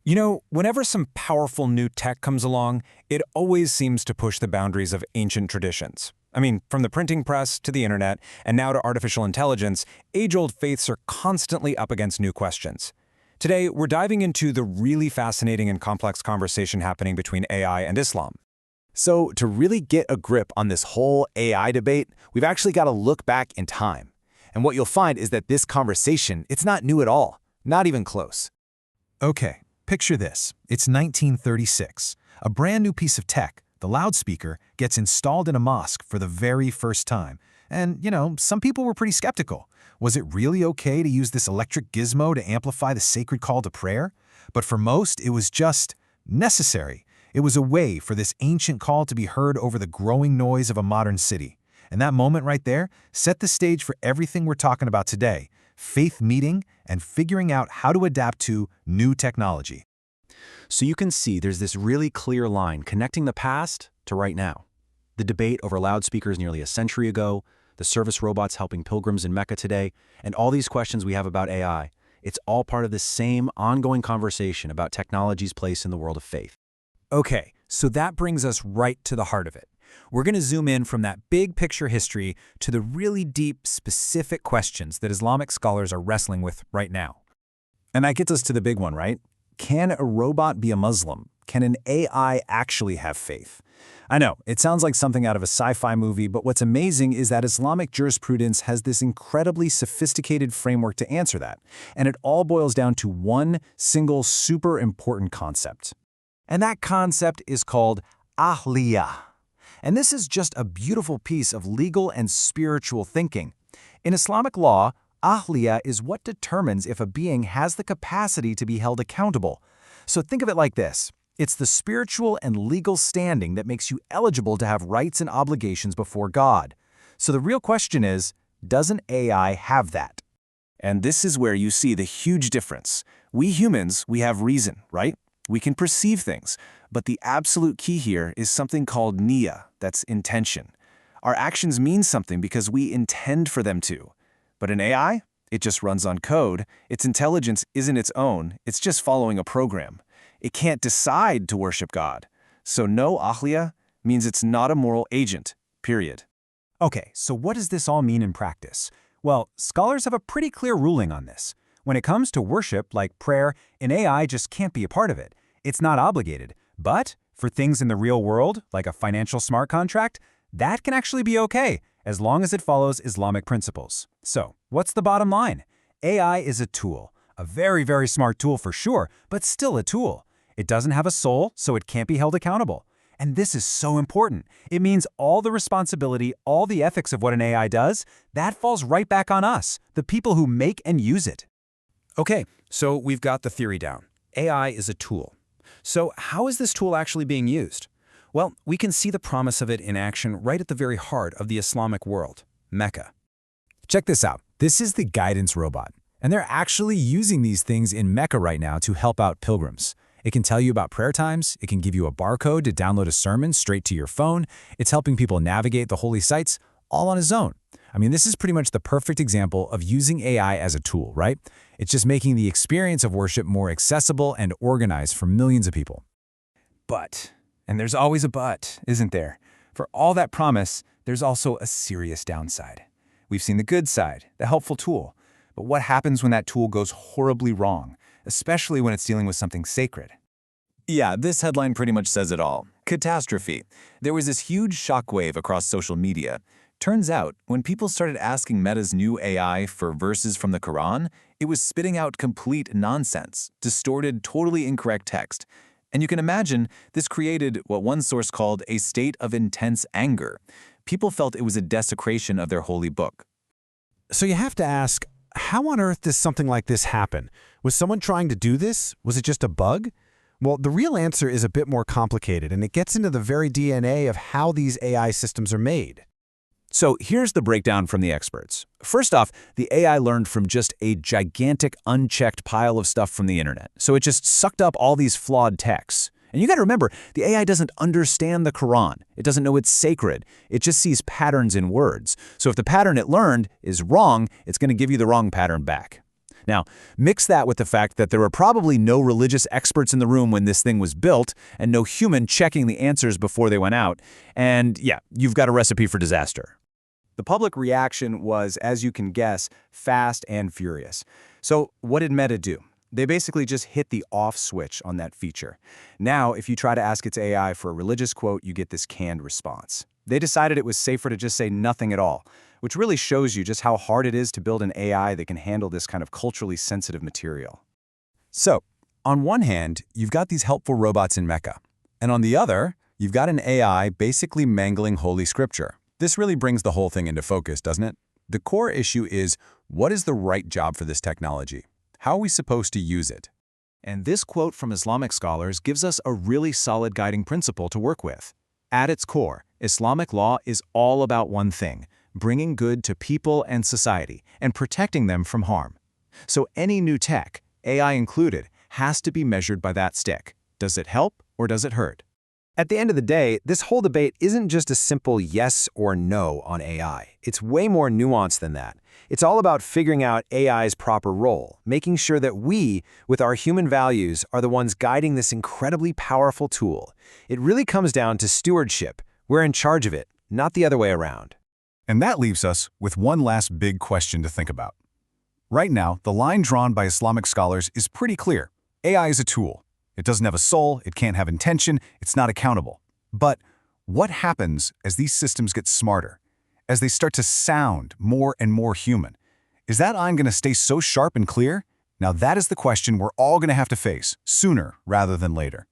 You know, whenever some powerful new tech comes along, it always seems to push the boundaries of ancient traditions. I mean, from the printing press to the internet, and now to artificial intelligence, age-old faiths are constantly up against new questions. Today, we're diving into the really fascinating and complex conversation happening between AI and Islam. So to really get a grip on this whole AI debate, we've actually got to look back in time. And what you'll find is that this conversation, it's not new at all, not even close. Okay, picture this. It's 1936. A brand new piece of tech, the loudspeaker, gets installed in a mosque for the very first time. And, some people were pretty skeptical. Was it really okay to use this electric gizmo to amplify the sacred call to prayer? But for most, it was just necessary. It was a way for this ancient call to be heard over the growing noise of a modern city. And that moment right there set the stage for everything we're talking about today: faith meeting and figuring out how to adapt to new technology. So you can see there's this really clear line connecting the past to right now. The debate over loudspeakers nearly a century ago, the service robots helping pilgrims in Mecca today, and all these questions we have about AI, it's all part of the same ongoing conversation about technology's place in the world of faith. Okay, so that brings us right to the heart of it. We're going to zoom in from that big picture history to the really deep, specific questions that Islamic scholars are wrestling with right now. And that gets us to the big one, right? Can a robot be a Muslim? Can an AI actually have faith? I know, it sounds like something out of a sci-fi movie, but what's amazing is that Islamic jurisprudence has this incredibly sophisticated framework to answer that. And it all boils down to one single super important concept. And that concept is called ahliyah. And this is just a beautiful piece of legal and spiritual thinking. In Islamic law, ahliyah is what determines if a being has the capacity to be held accountable. So think of it like this. It's the spiritual and legal standing that makes you eligible to have rights and obligations before God. So the real question is, does an AI have that? And this is where you see the huge difference. We humans, we have reason, right? We can perceive things, but the absolute key here is something called niyyah, that's intention. Our actions mean something because we intend for them to. But an AI, it just runs on code. Its intelligence isn't its own, it's just following a program. It can't decide to worship God. So no ahliyah means it's not a moral agent, period. Okay, so what does this all mean in practice? Well, scholars have a pretty clear ruling on this. When it comes to worship, like prayer, an AI just can't be a part of it. It's not obligated. But for things in the real world, like a financial smart contract, that can actually be okay, as long as it follows Islamic principles. So, what's the bottom line? AI is a tool. A very, very smart tool for sure, but still a tool. It doesn't have a soul, so it can't be held accountable. And this is so important. It means all the responsibility, all the ethics of what an AI does, that falls right back on us, the people who make and use it. Okay, so we've got the theory down. AI is a tool. So how is this tool actually being used? Well, we can see the promise of it in action right at the very heart of the Islamic world, Mecca. Check this out. This is the guidance robot. And they're actually using these things in Mecca right now to help out pilgrims. It can tell you about prayer times. It can give you a barcode to download a sermon straight to your phone. It's helping people navigate the holy sites all on its own. I mean, this is pretty much the perfect example of using AI as a tool, right? It's just making the experience of worship more accessible and organized for millions of people. But, and there's always a but, isn't there? For all that promise, there's also a serious downside. We've seen the good side, the helpful tool. But what happens when that tool goes horribly wrong, especially when it's dealing with something sacred? Yeah, this headline pretty much says it all. Catastrophe. There was this huge shockwave across social media. Turns out, when people started asking Meta's new AI for verses from the Quran, it was spitting out complete nonsense, distorted, totally incorrect text. And you can imagine this created what one source called a state of intense anger. People felt it was a desecration of their holy book. So you have to ask, how on earth does something like this happen? Was someone trying to do this? Was it just a bug? Well, the real answer is a bit more complicated, and it gets into the very DNA of how these AI systems are made. So here's the breakdown from the experts. First off, the AI learned from just a gigantic unchecked pile of stuff from the internet. So it just sucked up all these flawed texts. And you got to remember, the AI doesn't understand the Quran. It doesn't know it's sacred. It just sees patterns in words. So if the pattern it learned is wrong, it's going to give you the wrong pattern back. Now, mix that with the fact that there were probably no religious experts in the room when this thing was built, and no human checking the answers before they went out, and yeah, you've got a recipe for disaster. The public reaction was, as you can guess, fast and furious. So what did Meta do? They basically just hit the off switch on that feature. Now, if you try to ask its AI for a religious quote, you get this canned response. They decided it was safer to just say nothing at all, which really shows you just how hard it is to build an AI that can handle this kind of culturally sensitive material. So, on one hand, you've got these helpful robots in Mecca, and on the other, you've got an AI basically mangling Holy Scripture. This really brings the whole thing into focus, doesn't it? The core issue is, what is the right job for this technology? How are we supposed to use it? And this quote from Islamic scholars gives us a really solid guiding principle to work with. At its core, Islamic law is all about one thing: bringing good to people and society, and protecting them from harm. So any new tech, AI included, has to be measured by that stick. Does it help or does it hurt? At the end of the day, this whole debate isn't just a simple yes or no on AI. It's way more nuanced than that. It's all about figuring out AI's proper role, making sure that we, with our human values, are the ones guiding this incredibly powerful tool. It really comes down to stewardship. We're in charge of it, not the other way around. And that leaves us with one last big question to think about. Right now, the line drawn by Islamic scholars is pretty clear. AI is a tool. It doesn't have a soul, it can't have intention, it's not accountable. But what happens as these systems get smarter? As they start to sound more and more human? Is that line going to stay so sharp and clear? Now that is the question we're all going to have to face, sooner rather than later.